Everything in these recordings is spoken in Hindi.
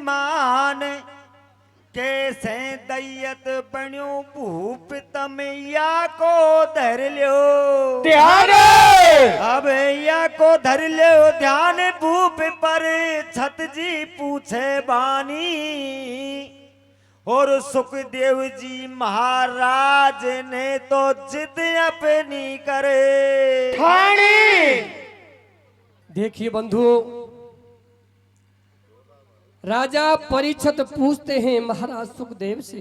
मान कैसे दैयत बण्यो भूप तमैया को धर लो ध्यान। अब या को धर लो ध्यान भूप पर छत जी पूछे बानी और सुखदेव जी महाराज ने तो जिद अपनी करे ठाणी। देखिए बंधु, राजा परीक्षित पूछते हैं महाराज सुखदेव से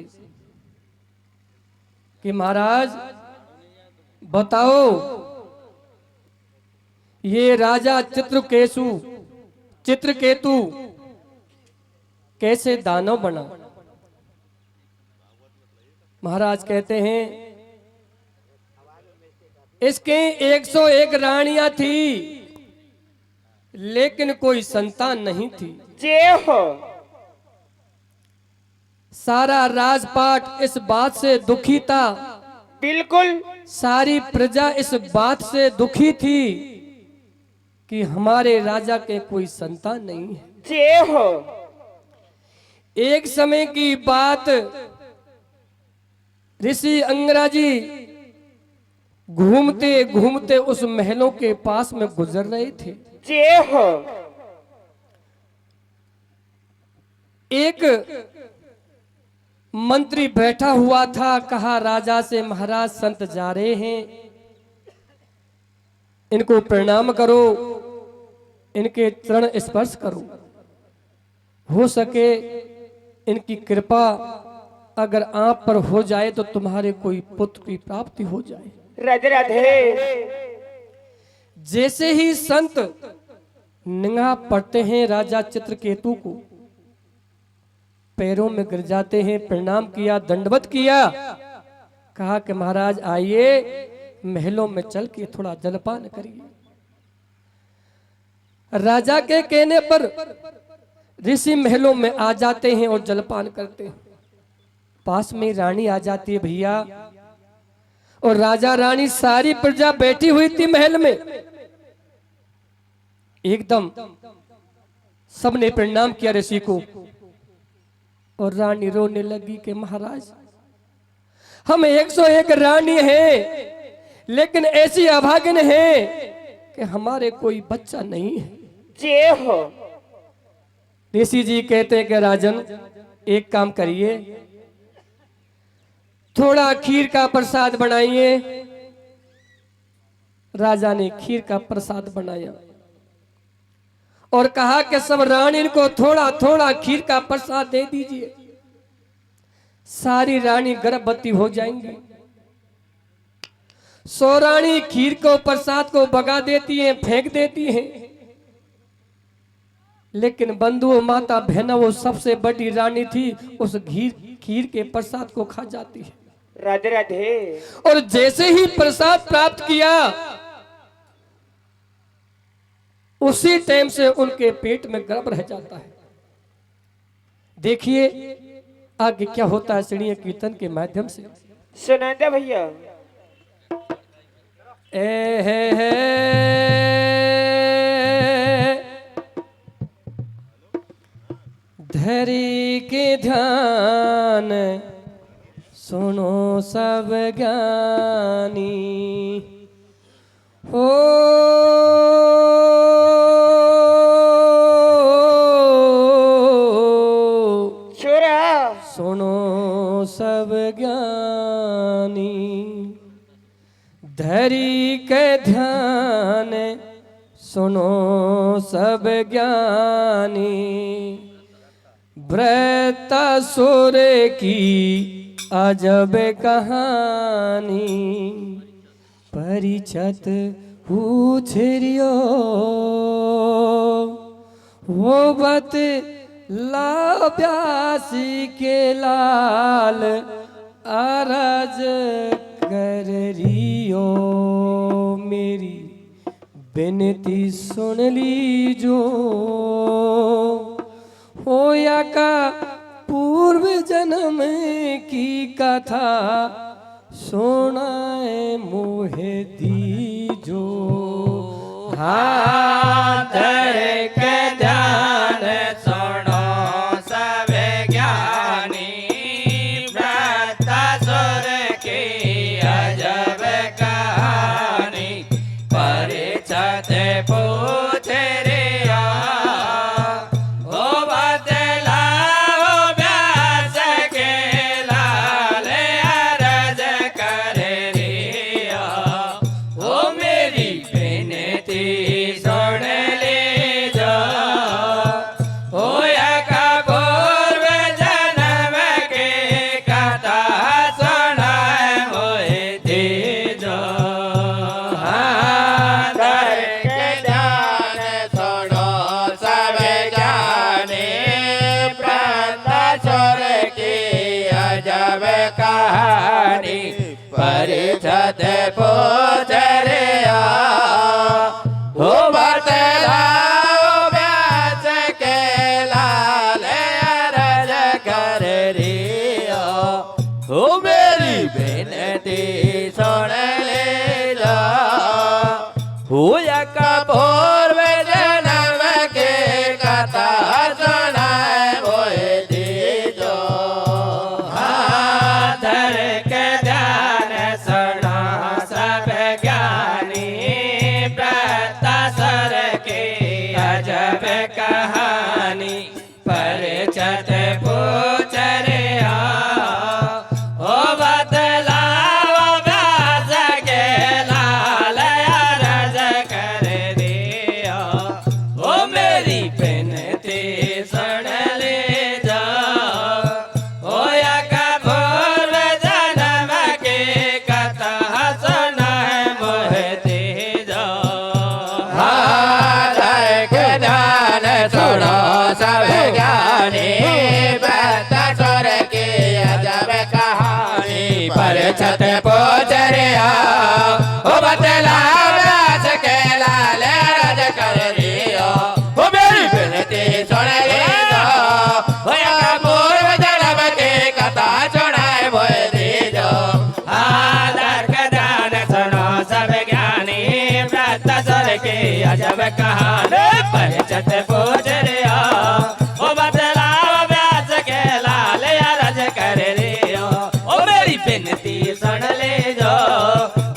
कि महाराज बताओ ये राजा चित्रकेतु कैसे दानव बना। महाराज कहते हैं इसके 101 रानियां थी लेकिन कोई संतान नहीं थी। जय हो। सारा राजपाट इस बात से दुखी था, बिल्कुल। सारी प्रजा इस बात से दुखी थी कि हमारे राजा के कोई संतान नहीं है। जय हो। एक समय की बात, ऋषि अंगराजी घूमते घूमते उस महलों के पास में गुजर रहे थे। जय हो। एक मंत्री बैठा हुआ था, कहा राजा से महाराज संत जा रहे हैं, इनको प्रणाम करो, इनके चरण स्पर्श करो, हो सके इनकी कृपा अगर आप पर हो जाए तो तुम्हारे कोई पुत्र की प्राप्ति हो जाए। राधे राधे। जैसे ही संत निगाह पड़ते हैं राजा चित्रकेतु को, पैरों में गिर जाते हैं, प्रणाम किया, दंडवत किया, कहा कि महाराज आइए महलों में चल के थोड़ा जलपान करिए। राजा के कहने पर ऋषि महलों में आ जाते हैं और जलपान करते हैं। पास में रानी आ जाती है भैया, और राजा रानी सारी प्रजा बैठी हुई थी महल में। एकदम सबने प्रणाम किया ऋषि को, और रानी रोने लगी कि महाराज हम 101 रानी हैं लेकिन ऐसी अभागिन हैं कि हमारे कोई बच्चा नहीं है। जय हो। ऋषि जी कहते हैं कि राजन एक काम करिए, थोड़ा खीर का प्रसाद बनाइए। राजा ने खीर का प्रसाद बनाया और कहा कि सब रानी को थोड़ा थोड़ा खीर का प्रसाद दे दीजिए, सारी रानी गर्भवती हो जाएंगी। 100 रानी खीर को प्रसाद को भगा देती हैं, फेंक देती हैं, लेकिन बंधुओं माता बहनों वो सबसे बड़ी रानी थी, उस खीर के प्रसाद को खा जाती है। राधे राधे। और जैसे ही प्रसाद प्राप्त किया उसी टाइम से उनके पेट में गर्भ रह जाता है। देखिए आगे क्या होता है श्रेणी कीर्तन के माध्यम से। सुनाते भैया। ए है धरी के ध्यान सुनो सब ज्ञानी हो, सुनो सब ज्ञानी धरी के ध्यान सुनो सब ज्ञानी, वृत्तासुर की अजब कहानी परीक्षित पूछ रियो वो बत ला ब्यासी के लाल अरज कर रियो, मेरी विनती सुन लीजो होया का पूर्व जन्म की कथा सुनाए मोहे दीजो, हाथ के ध्यान सुनो कहानी परिछत पूछ रे हो बतलाओ व्यास के लाल अरज कर रिया हो मेरी बेनती सुन ले जा हो का पूर्व जन्म के कथा सुनाए मोए दीजो धर के ध्यान सुना सब ज्ञानी प्रतासर की अजब कहानी परिछत पूछ रे ओ बतलाओ व्यास के लाल अरज कर दिया ओ मेरी बिनती सुन ले जा ओ का पूर्व जन्म के कथा सुना मोह दे जा ध्यान सुनो सब ज्ञानी बतसुर की अजब कहानी परिछत पूछ रे ओ बतलाओ व्यास के लाल अरज कर रिया ओ मेरी बिनती सुन ले जा ओ का पूर्व जन्म के कथा सुनाए मोए दीजो आदर का दान सुनो सब ज्ञानी प्रतासुर की अजब कहानी परिछत पूछ रिया ओ बतलाओ व्यास के लाल अरज कर रिया ओ मेरी बिनती सुन ले जो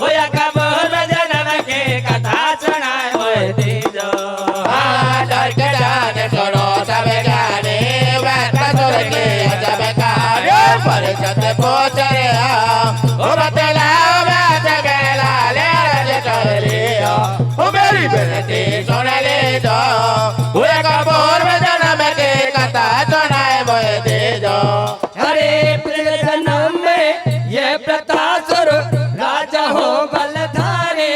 ओ का पूर्व जन्म के कथा सुनाए मोए दीजो आदर के दान सुनो सब ज्ञानी बतसुर की अजब कहानी परिछत पूछ रे ओ बतलाओ व्यास के लाल अरज कर रिया ओ मेरी बिनती सुन ले जो ओ का पूर्व जन्म के कथा सुनाए मोए दीजो हरे पिछले जन्म में ये प्रतासुर राजा हो बलधारे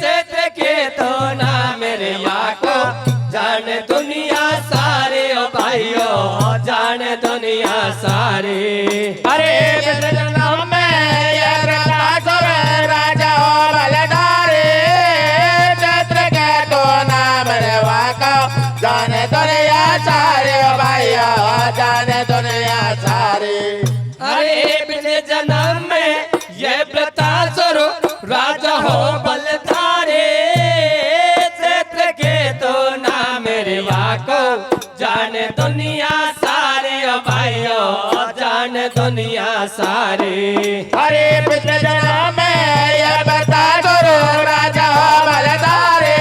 चैत्र के तो ना मेरे माँ को जान दुनिया सारे ओ भाइयों जान दुनिया सारे अरे पिछले जन्म में ये प्रतासुर राजा हो बलधारी चैत्र के तो नाम रेवा का जाने दुनिया सारे ओ भैया जाने दुनिया सारी अरे पिछले जन्म में ये प्रतासुर राजा हो बलधारे क्षेत्र के तो ना मेरे वाको जान दुनिया सारे ओ भाइयों जान दुनिया सारे अरे पिछले जन्म में ये प्रतासुर राजा हो बलधारी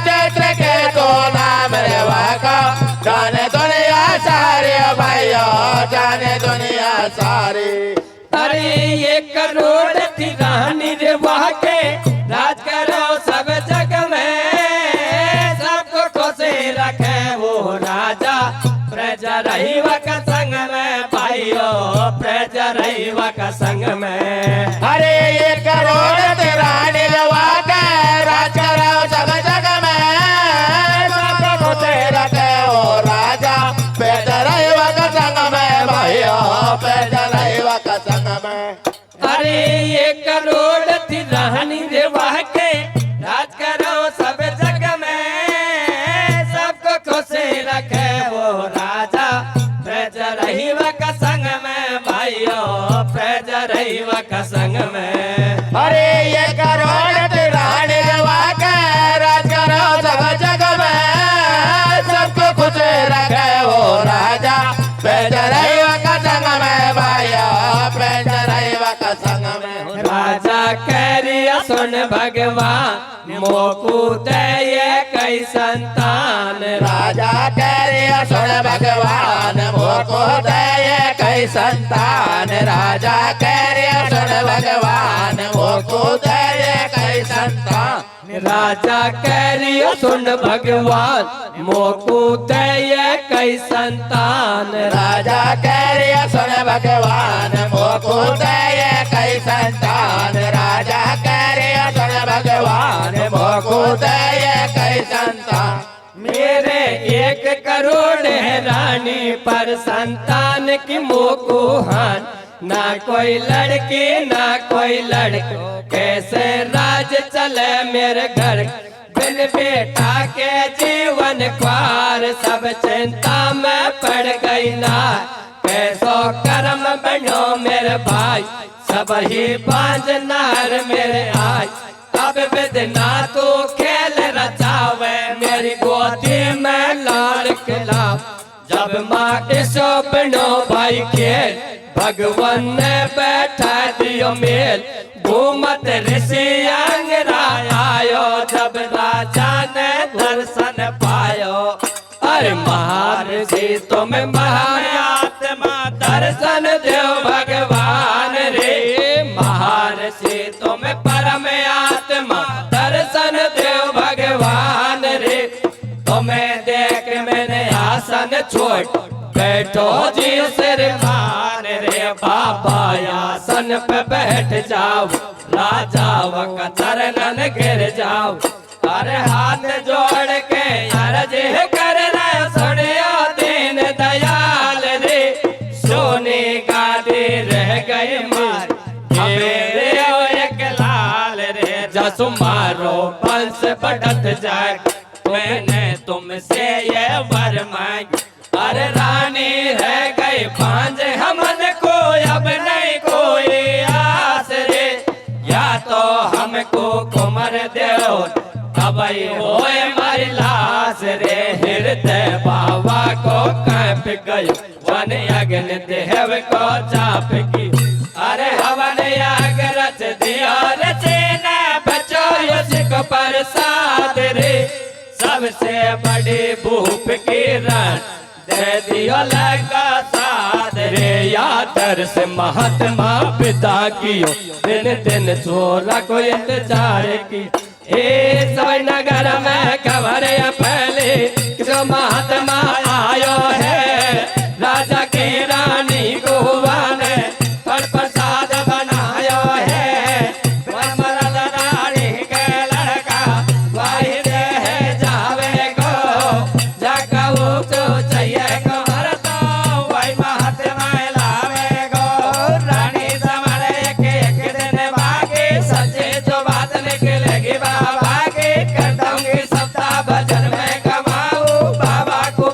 चैत्र के तो नाम रेवा का जाने दुनिया सारे ओ भैया जाने दुनिया सारी अरे ये करोड़ थी रानी रे वहाँ के राज करो सब जग में सबको खुशी रखे वो राजा प्रजा रही का संग में भाइयों प्रजा रही का संग में अरे ये करोड़ रानी लवा के राज करो सब जग में सबको खुशी रखे ओ राजा पेट रहीवा का संग में भैया पेट रहीवा का संग में अरे ये करोड़ थी रानी रे वहाँ के राज करो सब जग में सबको खुशी रखे वो राजा प्रजा रही का संग में भाइयों प्रजा रही का संग में अरे ये करोड़ रानी लवा के राज करो सब जग में सबको खुशी रखे ओ राजा पेट रहीवा का संग में भैया पेट रहीवा का संग में राजा करिया सुन भगवान मोकू दय कई संतान राजा करिया सुन भगवान मोको दय कई संतान राजा करिया सुन भगवान मोको दय कई संतान राजा करिया सुन भगवान मोकू दय कई संतान राजा करिया सुन भगवान मोको दय कई संतान राजा करिया सुन भगवान मोको दय कई संतान मेरे 1 करोड़ है रानी रानी पर संतान की मोकुहान, ना कोई लड़की ना कोई लड़को, कैसे राज चले मेरे घर, बिन बेटा के जीवन ख्वार, सब चिंता में पड़ गई ना, कैसो कर्म बनो मेरे भाई, सब ही बांझ नार मेरे आय, अब बिदना तू खेल रचावे, मेरी गोदी में लाड़ खिलाओ, जब माँ इसो बनो भाई खेल, भगवान ने बैठा दियो मेल, घूमत ऋषि अंगरा आयो, जब राजा ने दर्शन पायो, अरे महर्षि तुम महात्मा दर्शन दो भगवान रे, महर्षि तुम परम आत्मा दर्शन दो भगवान रे, तुम्हें देख मैंने आसन छोड़ बैठो जी सिर मान रे, बाबा आसन पे बैठ जाओ, राजा का चरणन गिर जाओ, अरे हाथ जोड़ के अर्ज कर रहे सुनियो दीन दयाल रे, सोने का दे रह गए मार मेरे एक लाल रे, जसु मारो वंश बढ़त जाए, मैंने तुमसे ये वर मांग, अरे रानी रह गई भांज हमन को अब नहीं कोई आस रे, या तो हमको कुमर दो अबई होए मारी लाश रे, हृदय बाबा को कांप गयो, वन अग्नि देव को चाप की, अरे हवन याग रच दिया रचे न बचो यश को प्रसाद रे, सबसे बड़ी भूप की रण दे दियो लगा साथ रे, यादर से महात्मा पिता कियो, दिन दिन छोरा को इंतजार की, ए सवै नगर में खबर पहले किसो महात्मा आयो है, राजा की रानी को ने पर प्रसाद बनायो है, मरद रानी के लड़का वही दे जावे को, जाका वो तो चाहिए को मरतो वही महात्मा लावे को, रानी समारे एक दिन बाकी सच्चे जो बात निकलेगी बाबा की, कर दूंगी सप्ताह भजन में कमाऊं, बाबा को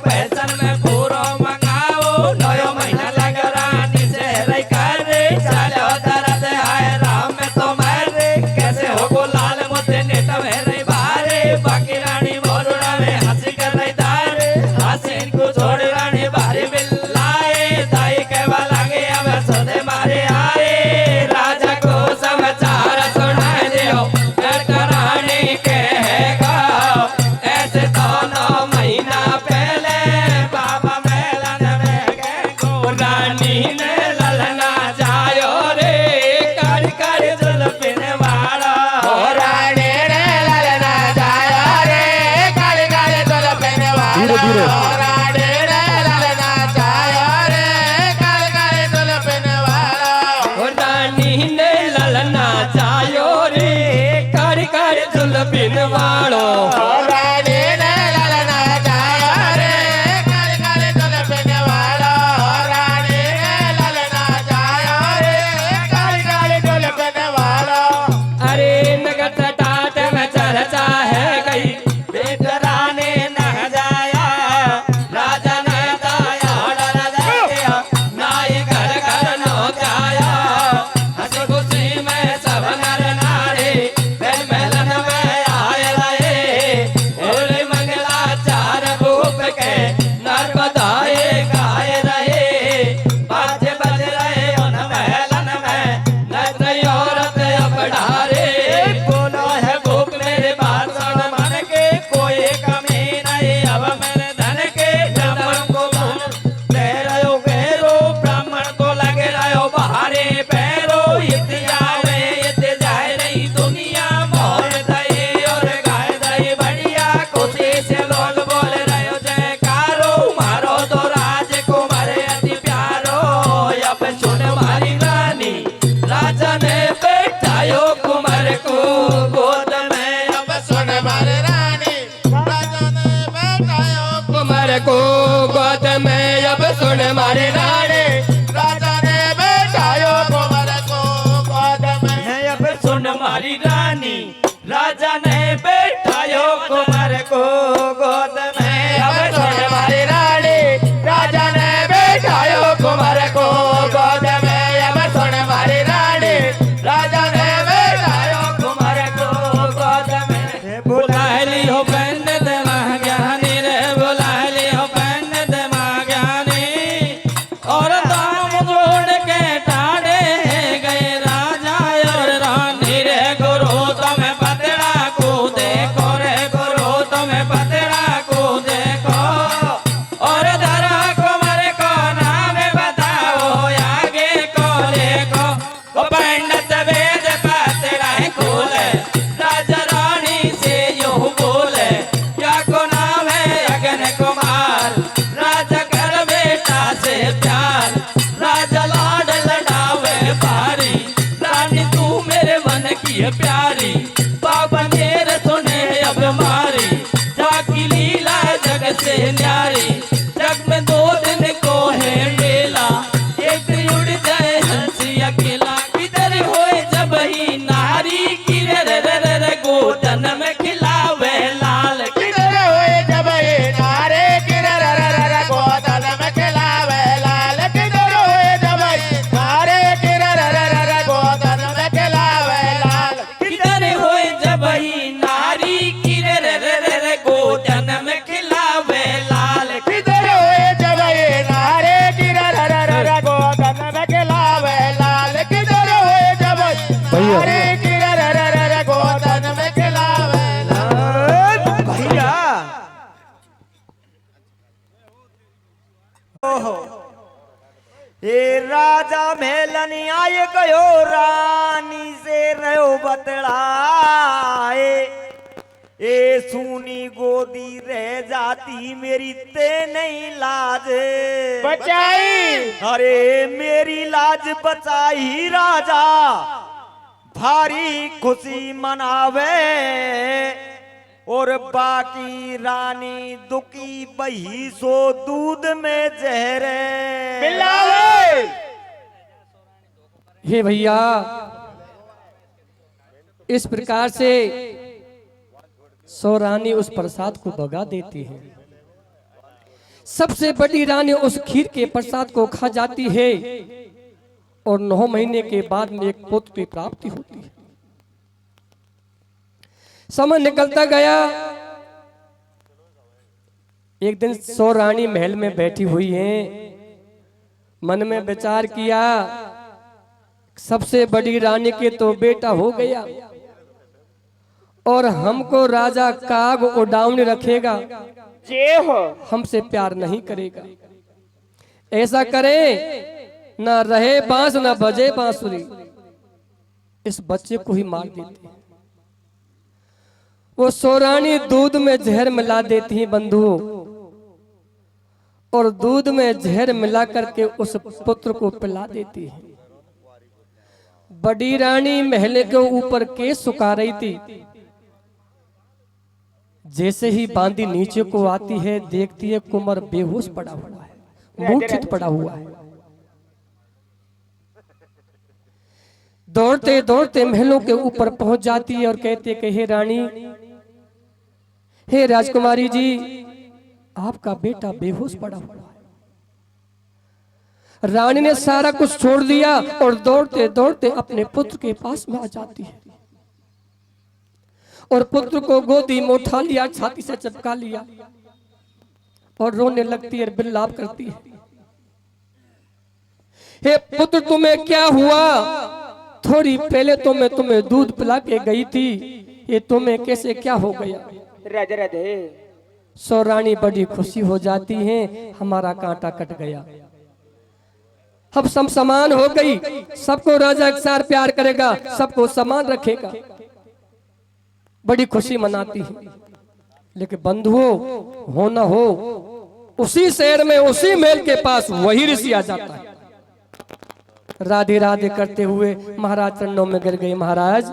मारी रानी राजा ने बैठायो कुंवर को गोद में है अब सुन मारी रानी राजा ने बैठायो कुंवर को गोद में। अब सुन मारी रानी राजा ने बैठायो कुंवर को गोद में अब सुन मारी रानी राजा ने बैठायो कुंवर को गोद में। है बुला लियो बहन दमा ज्ञानी रे बुला लियो बहन दमा ज्ञानी और दाम जोड़ के टाड़े गए राजा और रानी रे गुरु तुम्हें पतड़ा को देखो रे गुरु तुम्हें पतड़ा को देखो और धरा कुंवर को नाम बताओ आगे को देखो वो पंडित वेद पतड़ा खोले राजा रानी से यूं बोले क्या को नाम है अगन कुमार राजा कर बेटा से प्यार राजा लाड लड़ावे भारी रानी तू मेरे मन की है प्यारी बाबा मेरे सुने अब मारी जाकी लीला जग से न्यारी जग में 2 दिन को है मेला एक दिन उड़ जाए हंसी अकेला किधर होए जब ही नारी की रे रे रे रे गोदन में खिलावे लाल किधर हुए जब ये नारे किधर गोदन में खिलावे लाल किधर हुए जब ये नारे किधर गोदन में खिलावे लाल किधर होए जब ही नारी की रे रे रे रे रे गोदन में खिलावे लाल किधर हुए जब ये नारे किधर गोदन में खिलावे लाल किधर हुए जब नारे किधर गोदन में खिलावे लाल भैया ओहो ए राजा मेलन आए गयो रानी से रहो बतलाए ए सूनी गोदी रह जाती मेरी ते नहीं लाज बचाई अरे मेरी लाज बचाई राजा भारी खुशी मनावे और बाकी रानी दुखी बही सो दूध में जहरे मिलावे हे भैया इस प्रकार से सो रानी उस प्रसाद को भगा देती है। सबसे बड़ी रानी उस खीर के प्रसाद को खा जाती है और 9 महीने के बाद में एक पुत्र की प्राप्ति होती है। समय निकलता गया। एक दिन सो रानी महल में बैठी हुई है, मन में विचार किया सबसे बड़ी रानी के तो बेटा हो गया और हमको राजा काग उड़ाउन रखेगा, जे हो हमसे प्यार नहीं करेगा। ऐसा करे ना रहे बांस ना बजे बांसुरी, इस बच्चे को ही मार देते हैं। वो सोरानी दूध में जहर मिला देती है बंधुओं, और दूध में जहर मिला करके उस पुत्र को पिला देती है। बड़ी रानी महल के ऊपर केस सुखा रही थी, जैसे ही बांदी नीचे को आती है देखती है कुंवर बेहोश पड़ा हुआ है, मूर्छित पड़ा हुआ है। दौड़ते दौड़ते महलों के ऊपर पहुंच जाती है और कहते कि हे रानी, हे राजकुमारी जी, आपका बेटा बेहोश पड़ा हुआ है। रानी ने सारा कुछ छोड़ दिया और दौड़ते दौड़ते अपने पुत्र के पास में आ जाती है और पुत्र को गोदी में उठा लिया, छाती से चिपका लिया और रोने लगती है, बिलाप करती है। हे पुत्र, तुम्हें क्या हुआ? थोड़ी पहले तो मैं तुम्हें दूध पिला के गई थी, ये तुम्हें कैसे क्या हो गया? राधे राधे। सो रानी बड़ी खुशी हो जाती है, हमारा कांटा कट गया, अब सब समान हो गई, सबको राजा एक साथ प्यार करेगा, सबको समान रखेगा, बड़ी खुशी मनाती है। लेकिन बंधुओं, हो न हो उसी शहर में उसी महल के पास वही ऋषि आ जाता है। राधे राधे करते हुए महाराज चरणों में गिर गए। महाराज,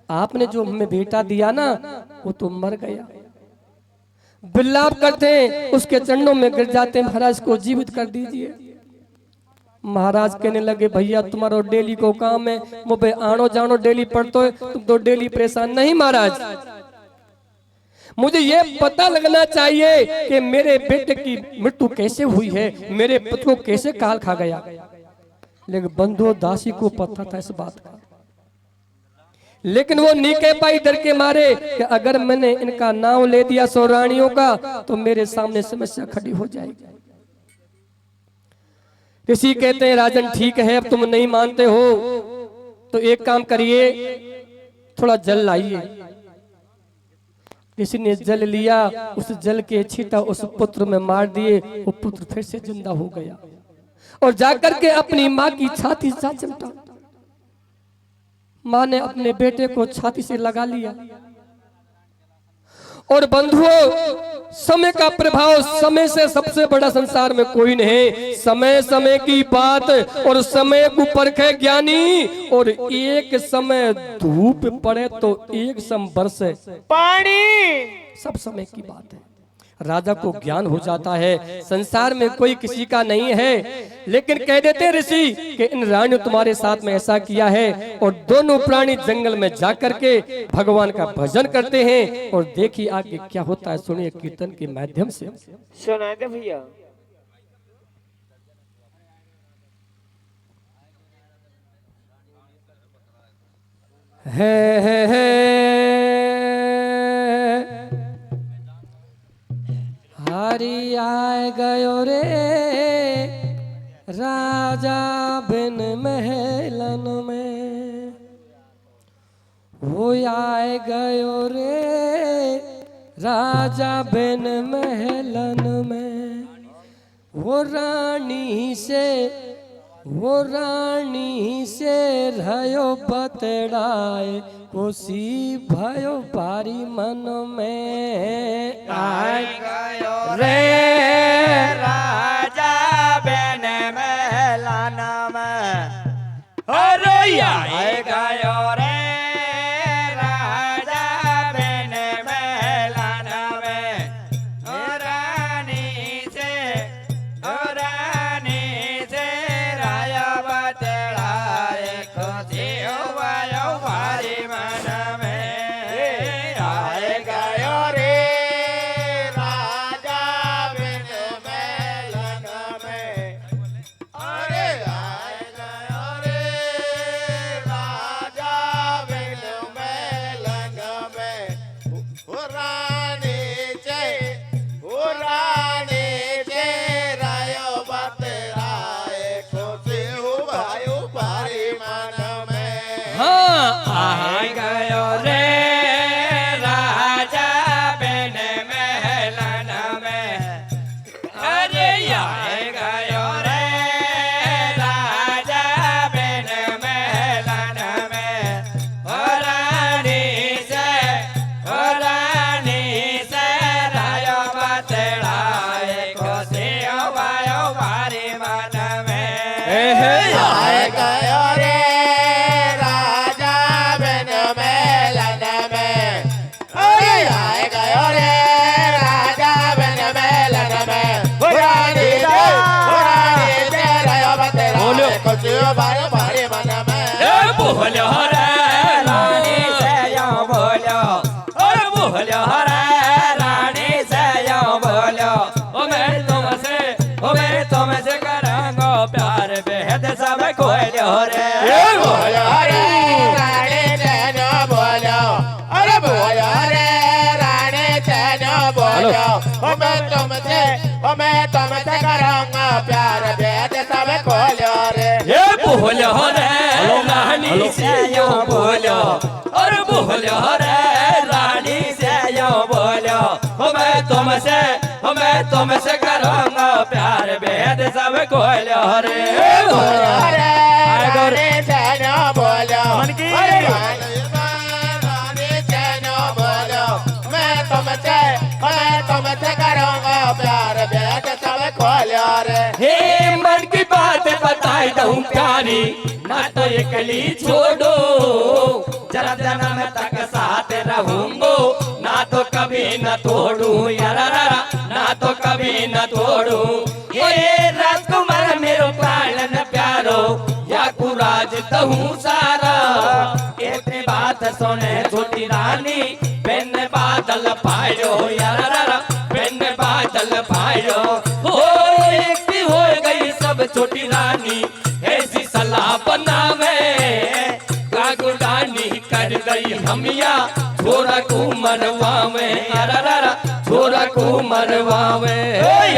आपने जो हमें बेटा दिया ना, वो तो मर गया, विलाप करते हैं, उसके चरणों में गिर जाते हैं, महाराज को जीवित कर दीजिए। महाराज कहने लगे भैया तुम्हारा डेली को काम है, मुझे आनो जानो डेली पढ़ते हो, तुम तो डेली परेशान। नहीं महाराज, मुझे ये पता लगना चाहिए कि मेरे बेटे की मृत्यु कैसे हुई है, मेरे पुत्र को कैसे काल खा गया। लेकिन बंधु दासी को पता था इस बात का, लेकिन वो नहीं कह पाई डर के मारे कि अगर मैंने इनका नाम ले दिया 100 रानियों का तो मेरे सामने समस्या खड़ी हो जाएगी। ऋषि कहते हैं राजन ठीक है, अब तुम नहीं मानते हो तो एक काम करिए, थोड़ा जल लाइए। ऋषि ने जल लिया, उस जल के छींटा उस पुत्र में मार दिए, वो पुत्र फिर से जिंदा हो गया और जाकर के अपनी माँ की छाती से चिमटा। माँ ने अपने बेटे को छाती से लगा लिया। और बंधुओं, समय का प्रभाव, समय से सबसे बड़ा संसार में कोई नहीं। समय समय की बात और समय को परखे ज्ञानी, और एक समय धूप पड़े तो एक सम बरसे पानी, सब समय की बात है। राजा को ज्ञान हो जाता है, संसार में कोई किसी का नहीं है। लेकिन कह देते ऋषि कि इन रानियों तुम्हारे साथ में ऐसा किया है, और दोनों प्राणी जंगल में जाकर के भगवान का भजन करते हैं। और देखिए आगे क्या होता है, सुनिए कीर्तन के माध्यम से। सुना दे भैया। है हरि आए गयो रे राजा बिन महलन में, वो आए गयो रे राजा बिन महलन में। वो रानी से रहो बतड़ाए, कोसी भयो भारी मन में। आए गयो रे राजा बेन महलाना में, अरे आए गयो रे राजा बेन महलाना में। रानी से राया बतड़ाए, खुशी हुआ भारी मन में। आए गयो रे राजा बिन महलन में, अरे आए गयो रे राजा बिन महलन में। ओ रानी से रायो बतराए, खुशी हुआ भारी मन में। हाँ, आए गयो रे राजा बिन महलन में, अरे आए गयो रे राजा बिन महलन में। रानी से रायो बतड़ाए, खुशी हुआ भारी मन में। आए गयो रे राजा बिन महलन में, अरे आए गयो रे राजा बिन महलन में। रानी से रायो बतड़ाए, खुशी हुआ भारी मन में। बोलो रे रानी से यो बोलो, और बोलो रे रानी से यो बोलो। ओ मैं तुमसे करूंगा प्यार, बेहद सब खोलो रे। बोलो रे रानी से यो बोलो, अरे बोलो रे रानी से यो बोलो। ओ मैं तुमसे करूंगा प्यार, बेहद सब खोलो रे। बोलो रे रानी से यो बोलो, और बोलो रे रानी से यो बोलो। मैं तुमसे करूंगा प्यार, बेहद सब खोलो रे। बोलो रे रानी से यो बोलो, अरे रानी से यो बोलो। मैं तुमसे करूंगा प्यार, बेहद सब खोलो रे। हे मन की बात बताई दूं प्यारी, ना तो एकली छोड़ो, जरा जन्म तक साथ रहूंगो, ना तो कभी न तोड़ू यारा। भी न तोड़ू ये राजकुमार मेरो प्राण न प्यारो या कुराज तहू सारा इतनी बात सुने छोटी रानी बिन बादल पायो यारा बिन बादल पायो हो एक भी हो गई सब छोटी रानी ऐसी सलाह बनावे कागु रानी कर गई हमिया छोरा को मरवावे अरररा छोरा को मरवावे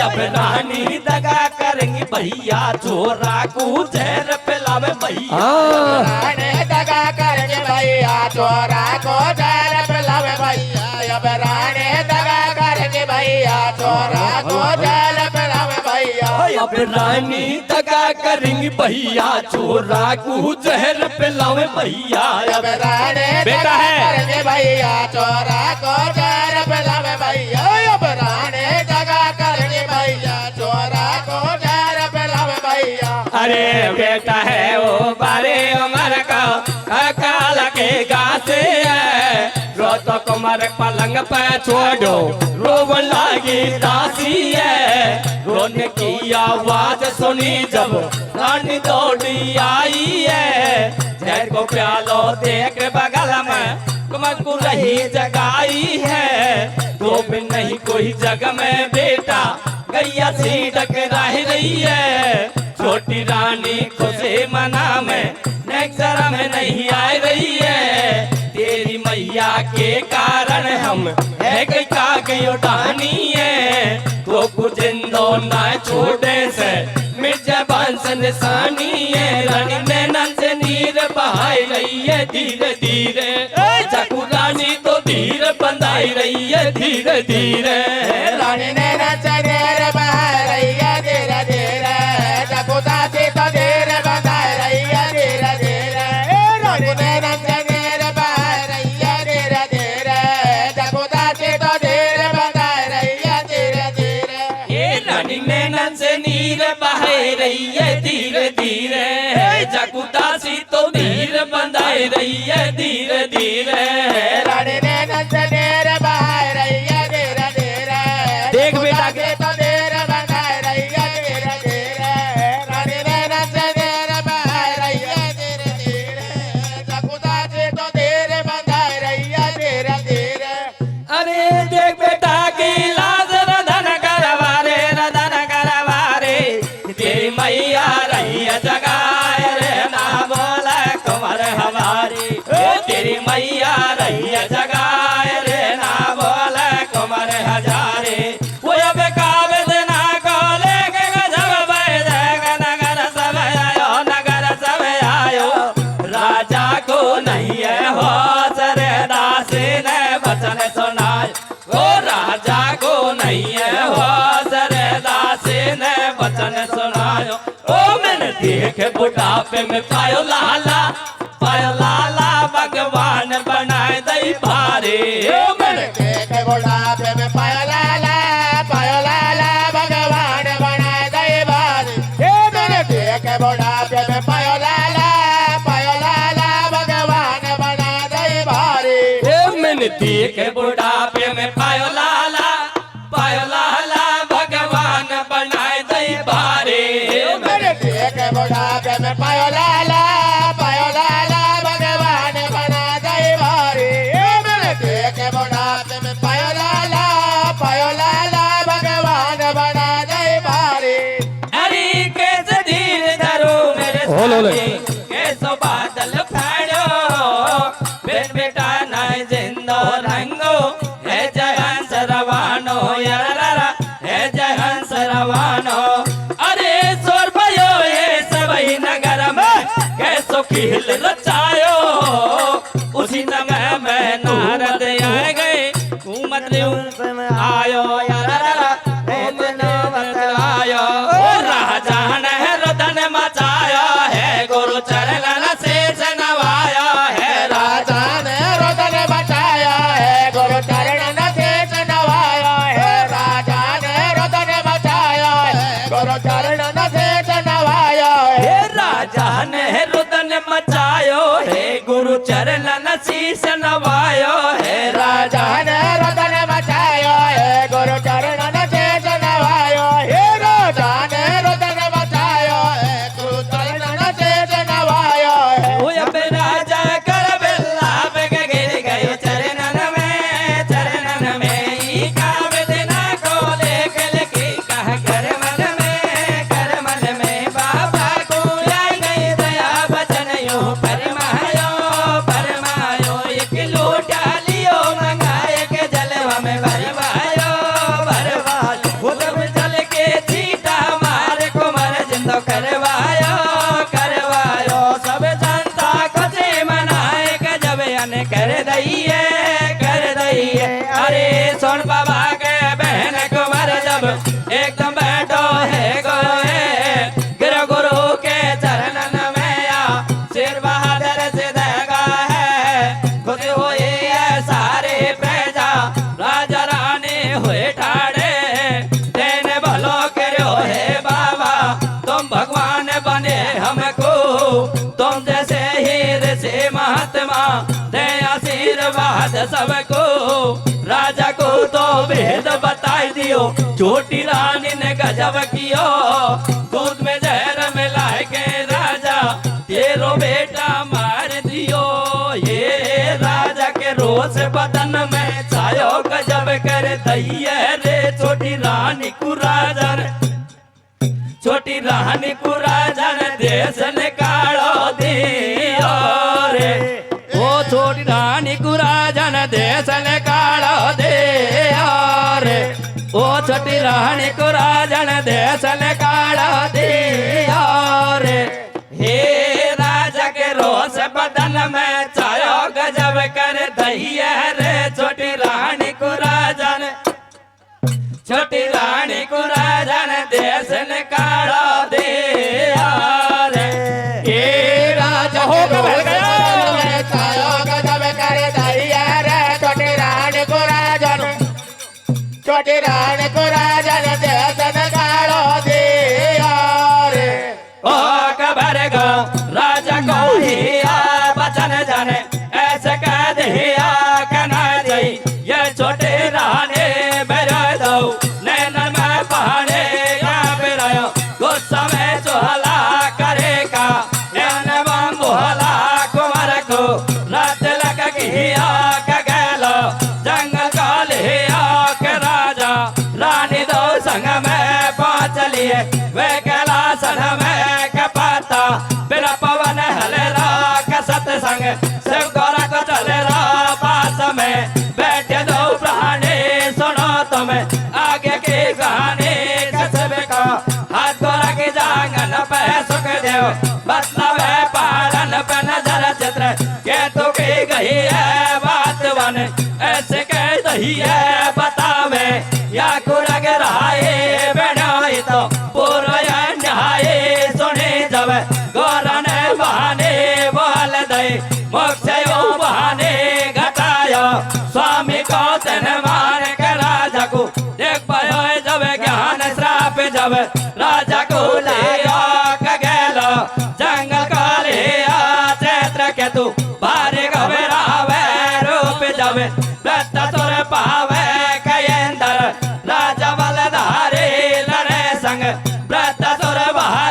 अब रानी दगा करेंगी भैया छोरा को जहर पिलावे भैया रानी दगा करके भैया छोरा को जहर पिलावे भैया अब रानी दगा करके भैया छोरा को जहर पिलावे भैया अब रानी दगा करेंगी भैया छोरा को जहर पिलावे भैया अब रानी बेटा है करके भैया छोरा को जहर पिलावे भैया अब रानी दगा करके भैया छोरा को जहर पिलावे भैया अरे बेटा है वो बारे उमर का काला के गासे है रो तो कुमार पलंग पे छोड़ो रोवन लागी दासी है रोने की आवाज सुनी जब रानी दौड़ी आई है जहर को प्यालो देख बगल में कुमार को रही जगाई है तो भी नहीं कोई जग में बेटा गैया सी टकरा रही है छोटी रानी खुशी मना में नेक्सरा में नहीं आ रही है तेरी मैया के कारण हम है गई का गई उठानी है तो कुछ जिंदो ना छोड़े से मिर्जा बांस निशानी है रानी नैना से नीर बहाई रही है धीरे धीरे चकू रानी तो धीरे बंधाई रही है धीरे धीरे रानी नैना से नीर बहाई रही है धीरे धीरे चकू दासी तो धीरे बंधाई रही है धीरे धीरे रानी नैना से नीर बहाई रही है धीरे धीरे चकू दासी तो धीरे बंधाई रही है धीरे धीरे ये रानी नैना से नीर बहाई रही है धीरे धीरे जगुदासी तो धीरे बंधाई रही है धीरे धीरे रानी नैना से नीर बहाई रही है धीरे धीरे देख बेटा के तो धीरे बंधाई रही है धीरे धीरे रानी नैना से नीर बहाई रही है धीरे धीरे चकू दासी तो धीरे बंधाई रही है धीरे धीरे अरे देख बेटा की लाज रधन करवारे तेरी मैया रही है जगाए रे ना बोला कुमार हमारी तेरी मैया रही है जगाए रे ना बोला कुमार हजारे वो अब काबिज ना को लेके गजब बैठेगा नगर सब आयो राजा को नहीं है होश रे दासी ने वचन सुनाए ओ राजा को नहीं है होश रे दासी ने वचन सुनायो ओ मैंने देखे बुढ़ापे में पायो लाला भगवान बनाए दई भारे ओ मैंने देखे बुढ़ापे में पायो लाला भगवान बनाए दई भारी मैंने देखे बुढ़ापे में पायो लाला भगवान बनाए दई भारी मैंने देखे बुढ़ापे में पायो लाला भगवान बनाए दई भारे मैंने देखे बुढ़ापे में पायो लाला भगवान बना दई भारी मैंने देखे बुढ़ापे में पायो लाला भगवान बना दई भारी अरे कैसे धीरे धरो मेरे साथी कैसो बादल फाड़ो बेटा ना जिंदो रंगो है जय हंस रवानो यारा है जय हंस रवानो अरे सोर भयो ये सबई नगर में कैसो खिल रचायो उसी समय में नारद आ गए घूमत आयो यारा आयो ओ राजा ने रतन मचाया है गुरु चरण शेष नवाया है राजा ने रोदन बचाया है गुरु चरण शेष नवाया है राजा ने रोदन बचाया है गुरु चरण शेष नवाया है राजा ने रुदन मचायो है गुरु चरण शीश नवायो है राजा ने रोदन बचाया है गुरु चरण शेष नवाया छोटी रानी ने गजब कियो, दूध में जहर मिलाए के राजा तेरो बेटा मार दियो। ये राजा के रोज बदन में छायो गजब कर दैया रे। छोटी रानी को राजा ने, छोटी रानी को राजा ने देश निकालो दियो रे। ओ छोटी रानी को राजा ने देश निकालो दियो रे। ओ छोटी रानी को राजा ने देश निकालो दियो रे। हे राजा के रोष बदन में छायो गजब कर दैया रे। छोटी रानी को राजा ने, छोटी रानी को राजा ने देश निकालो दिया रे। हे राजा हो गया छायो गजब कर दैया रे। छोटी रानी को राजा ने, छोटी रानी को राजा ने देश निकालो दिया रे। ओ खबर गो राजा को हिया बचन जाने ऐसे कह दिया कहना जाई। ये छोटे रानी मेरा दो नैन में पहाड़े यहाँ पे रहो। गुस्सा में चोहला करेगा नैन मोहला कुमार को। रात लग हिया का गैलो जंगल का लिया के राजा रानी दो संग में पहुंच लिए। वे कैलासन में कपाता बिना पवन हलेरा का सत्संग शिव गौरा को चलेरा। पास में बैठे दो प्राणी सुनो तुम्हें आगे की कहानी। कसबे का हाथ गौरा की जांगन पे सुख देव बतलावे पहाड़न पे नजर चित्र के तो की गई है बात वन ऐसे कह दही है बतावे। या कुरग रहाए बनाई तो पूर्व न्याय सुने जब गौरा ने बहाने बोल दे मोक्ष बहाने घटाया। स्वामी को तन मान के राजा को देख पायो जब ज्ञान श्राप जब राजा को लिया गेलो जंगल का लिया चैत्र के तू भारी घबरावे रूप जब व्रत तुर पावे कयंदर राजा बलधारी लड़े संग व्रत तुर बहा